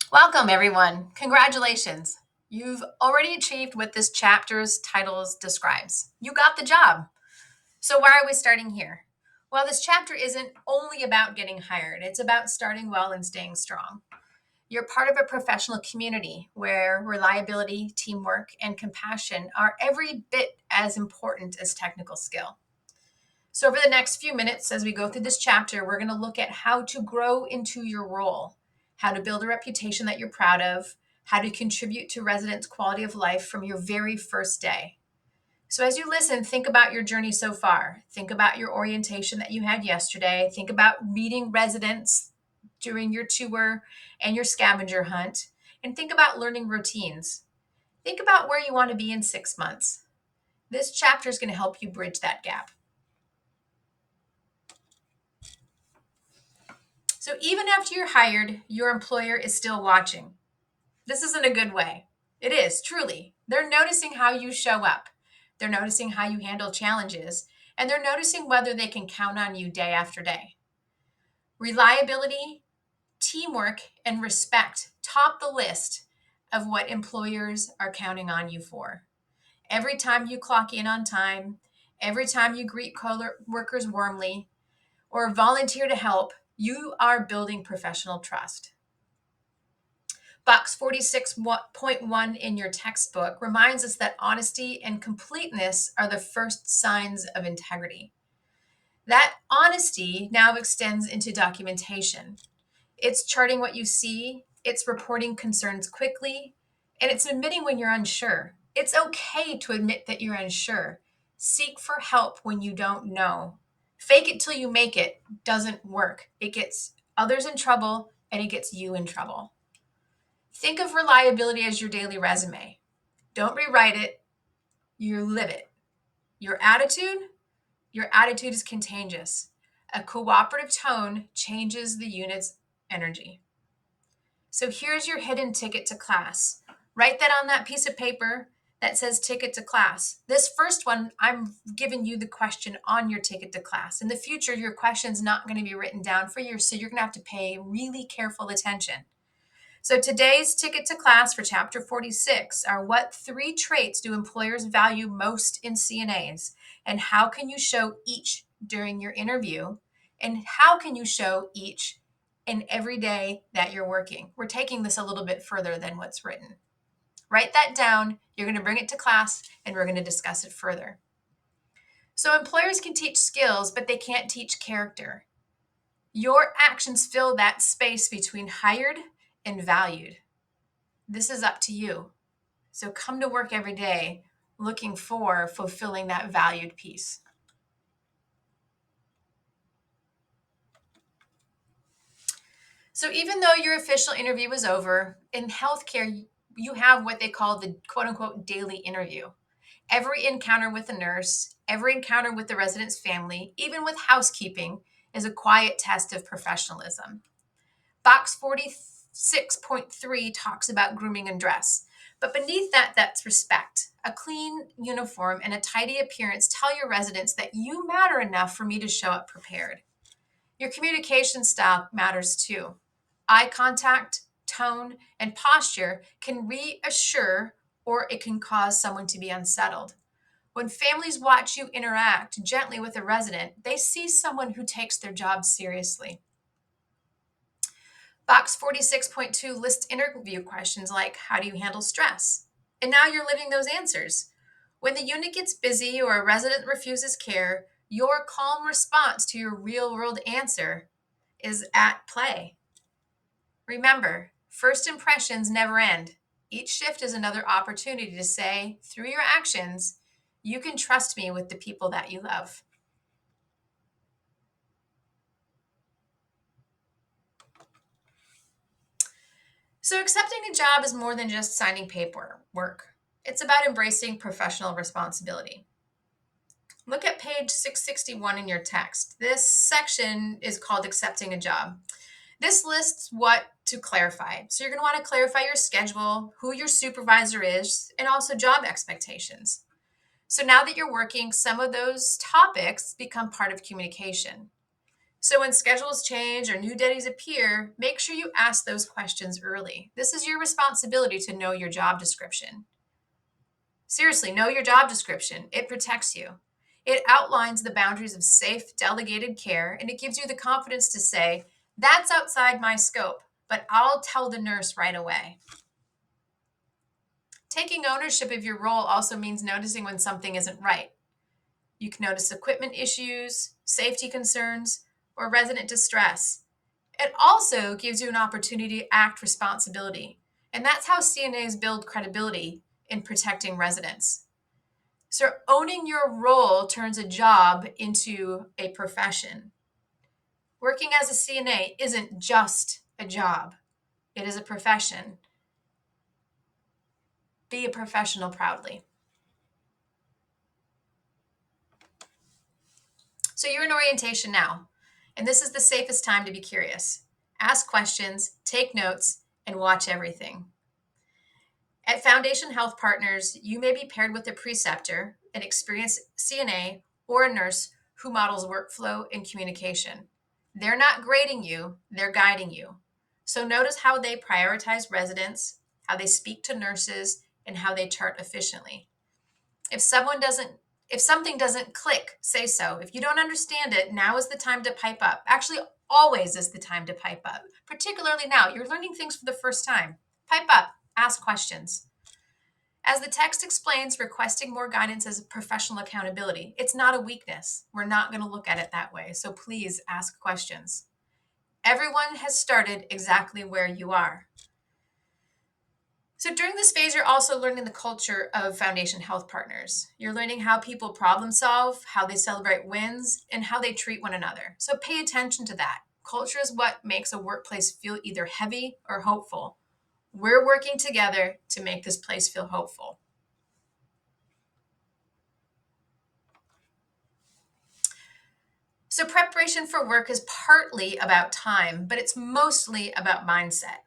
Welcome, everyone. Congratulations. You've already achieved what this chapter's title describes. You got the job. So, why are we starting here? Well, this chapter isn't only about getting hired, it's about starting well and staying strong. You're part of a professional community where reliability, teamwork, and compassion are every bit as important as technical skill. So, over the next few minutes, as we go through this chapter, we're going to look at how to grow into your role, how to build a reputation that you're proud of, how to contribute to residents' quality of life from your very first day. So, as you listen, think about your journey so far. Think about your orientation that you had yesterday. Think about meeting residents during your tour and your scavenger hunt. And think about learning routines. Think about where you want to be in 6 months. This chapter is going to help you bridge that gap. So even after you're hired, your employer is still watching. This isn't a good way. It is, truly. They're noticing how you show up. They're noticing how you handle challenges, and they're noticing whether they can count on you day after day. Reliability, teamwork, and respect top the list of what employers are counting on you for. Every time you clock in on time, every time you greet coworkers warmly, or volunteer to help, you are building professional trust. Box 46.1 in your textbook reminds us that honesty and completeness are the first signs of integrity. That honesty now extends into documentation. It's charting what you see, it's reporting concerns quickly, and it's admitting when you're unsure. It's okay to admit that you're unsure. Seek for help when you don't know. Fake it till you make it doesn't work. It gets others in trouble and it gets you in trouble. Think of reliability as your daily resume. Don't rewrite it, you live it. Your attitude? Your attitude is contagious. A cooperative tone changes the unit's energy. So here's your hidden ticket to class. Write that on that piece of paper that says ticket to class. This first one, I'm giving you the question on your ticket to class. In the future, your question's not going to be written down for you, so you're going to have to pay really careful attention. So today's ticket to class for chapter 46 are: what 3 traits do employers value most in CNAs, and how can you show each during your interview, and how can you show each in every day that you're working? We're taking this a little bit further than what's written. Write that down. You're going to bring it to class and we're going to discuss it further. So employers can teach skills, but they can't teach character. Your actions fill that space between hired and valued. This is up to you. So come to work every day looking for fulfilling that valued piece. So even though your official interview is over, in healthcare, you have what they call the quote unquote daily interview. Every encounter with a nurse, every encounter with the resident's family, even with housekeeping, is a quiet test of professionalism. Box 46.3 talks about grooming and dress. But beneath that, that's respect. A clean uniform and a tidy appearance tell your residents that you matter enough for me to show up prepared. Your communication style matters too. Eye contact, tone, and posture can reassure or it can cause someone to be unsettled. When families watch you interact gently with a resident, they see someone who takes their job seriously. Box 46.2 lists interview questions like, how do you handle stress? And now you're living those answers. When the unit gets busy or a resident refuses care, your calm response to your real world answer is at play. Remember, first impressions never end. Each shift is another opportunity to say, through your actions, you can trust me with the people that you love. So accepting a job is more than just signing paperwork. It's about embracing professional responsibility. Look at page 661 in your text. This section is called Accepting a Job. This lists what to clarify. So you're going to want to clarify your schedule, who your supervisor is, and also job expectations. So now that you're working, some of those topics become part of communication. So when schedules change or new duties appear, make sure you ask those questions early. This is your responsibility to know your job description. Seriously, know your job description. It protects you. It outlines the boundaries of safe, delegated care, and it gives you the confidence to say, that's outside my scope, but I'll tell the nurse right away. Taking ownership of your role also means noticing when something isn't right. You can notice equipment issues, safety concerns, or resident distress. It also gives you an opportunity to act responsibility. And that's how CNAs build credibility in protecting residents. So owning your role turns a job into a profession. Working as a CNA isn't just a job. It is a profession. Be a professional proudly. So you're in orientation now, and this is the safest time to be curious. Ask questions, take notes, and watch everything. At Foundation Health Partners, you may be paired with a preceptor, an experienced CNA, or a nurse who models workflow and communication. They're not grading you, they're guiding you. So notice how they prioritize residents, how they speak to nurses, and how they chart efficiently. If something doesn't click, say so. If you don't understand it, now is the time to pipe up. Actually, always is the time to pipe up. Particularly now, you're learning things for the first time. Pipe up, ask questions. As the text explains, requesting more guidance is professional accountability. It's not a weakness. We're not going to look at it that way. So please ask questions. Everyone has started exactly where you are. So during this phase, you're also learning the culture of Foundation Health Partners. You're learning how people problem solve, how they celebrate wins, and how they treat one another. So pay attention to that. Culture is what makes a workplace feel either heavy or hopeful. We're working together to make this place feel hopeful. So preparation for work is partly about time, but it's mostly about mindset.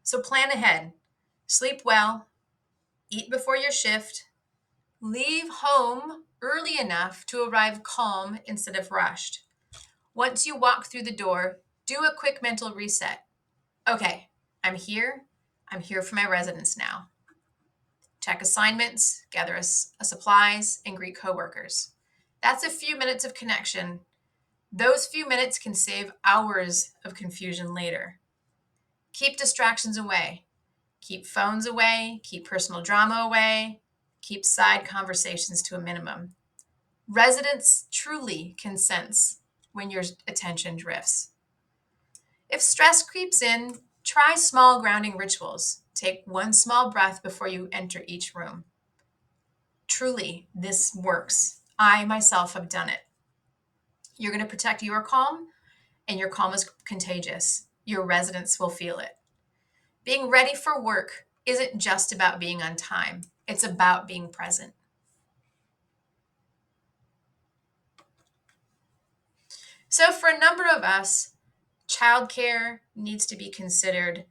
So plan ahead. Sleep well, eat before your shift, leave home early enough to arrive calm instead of rushed. Once you walk through the door, do a quick mental reset. Okay, I'm here. I'm here for my residents now. Check assignments, gather supplies, and greet coworkers. That's a few minutes of connection. Those few minutes can save hours of confusion later. Keep distractions away. Keep phones away. Keep personal drama away. Keep side conversations to a minimum. Residents truly can sense when your attention drifts. If stress creeps in, try small grounding rituals. Take one small breath before you enter each room. Truly, this works. I myself have done it. You're going to protect your calm, and your calm is contagious. Your residents will feel it. Being ready for work isn't just about being on time. It's about being present. So for a number of us, childcare needs to be considered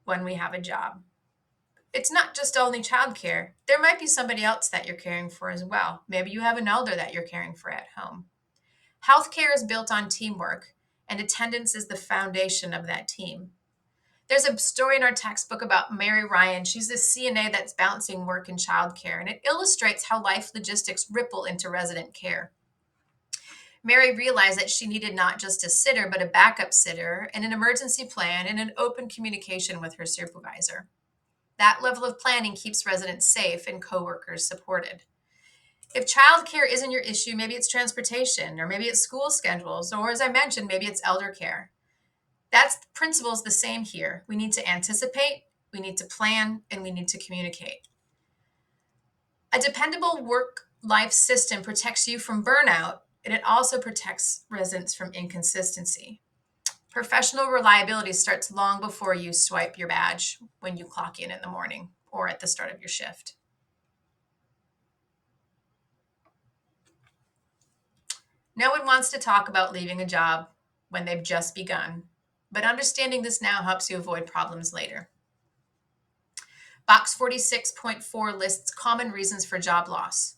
when we have a job. It's not just only childcare. There might be somebody else that you're caring for as well. Maybe you have an elder that you're caring for at home. Healthcare is built on teamwork, and attendance is the foundation of that team. There's a story in our textbook about Mary Ryan. She's a CNA that's balancing work and childcare, and it illustrates how life logistics ripple into resident care. Mary realized that she needed not just a sitter, but a backup sitter, and an emergency plan, and an open communication with her supervisor. That level of planning keeps residents safe and coworkers supported. If childcare isn't your issue, maybe it's transportation, or maybe it's school schedules, or as I mentioned, maybe it's elder care. That's the principle is the same here. We need to anticipate, we need to plan, and we need to communicate. A dependable work-life system protects you from burnout, and it also protects residents from inconsistency. Professional reliability starts long before you swipe your badge when you clock in the morning or at the start of your shift. No one wants to talk about leaving a job when they've just begun, but understanding this now helps you avoid problems later. Box 46.4 lists common reasons for job loss.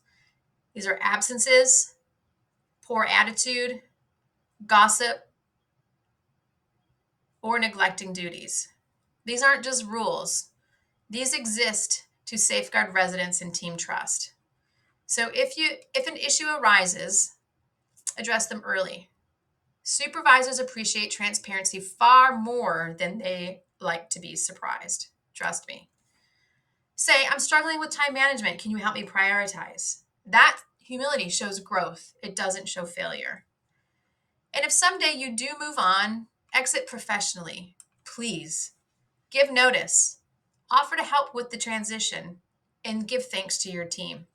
These are absences, poor attitude, gossip, or neglecting duties. These aren't just rules. These exist to safeguard residents and team trust. So if an issue arises, address them early. Supervisors appreciate transparency far more than they like to be surprised. Trust me. Say, I'm struggling with time management. Can you help me prioritize? That humility shows growth. It doesn't show failure. And if someday you do move on, exit professionally. Please give notice, offer to help with the transition, and give thanks to your team.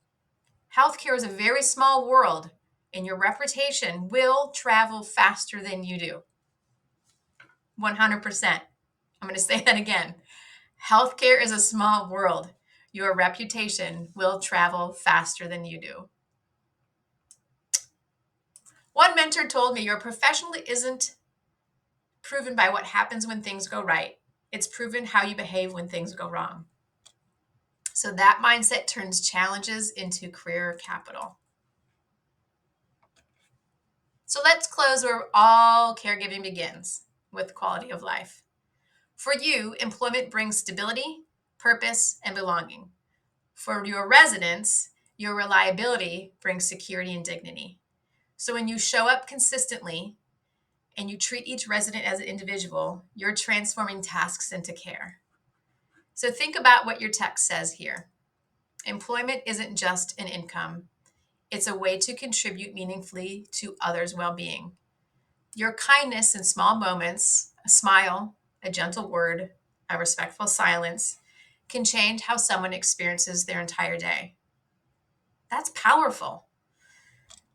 Healthcare is a very small world, and your reputation will travel faster than you do. 100%. I'm going to say that again. Healthcare is a small world. Your reputation will travel faster than you do. One mentor told me your professional isn't proven by what happens when things go right. It's proven how you behave when things go wrong. So that mindset turns challenges into career capital. So let's close where all caregiving begins, with quality of life. For you, employment brings stability, purpose, and belonging. For your residents, your reliability brings security and dignity. So when you show up consistently and you treat each resident as an individual, you're transforming tasks into care. So think about what your text says here. Employment isn't just an income. It's a way to contribute meaningfully to others' well-being. Your kindness in small moments, a smile, a gentle word, a respectful silence, can change how someone experiences their entire day. That's powerful.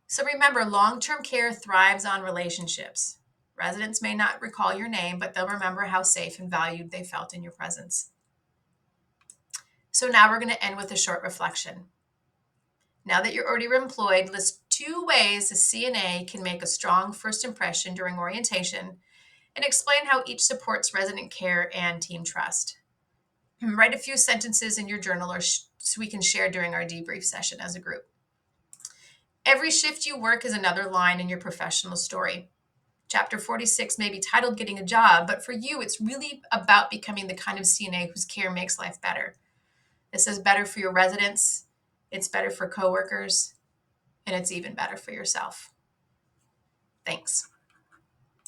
So remember, long-term care thrives on relationships. Residents may not recall your name, but they'll remember how safe and valued they felt in your presence. So now we're going to end with a short reflection. Now that you're already employed, list 2 ways a CNA can make a strong first impression during orientation and explain how each supports resident care and team trust. Write a few sentences in your journal so we can share during our debrief session as a group. Every shift you work is another line in your professional story. Chapter 46 may be titled Getting a Job, but for you, it's really about becoming the kind of CNA whose care makes life better. This is better for your residents, it's better for coworkers, and it's even better for yourself. Thanks.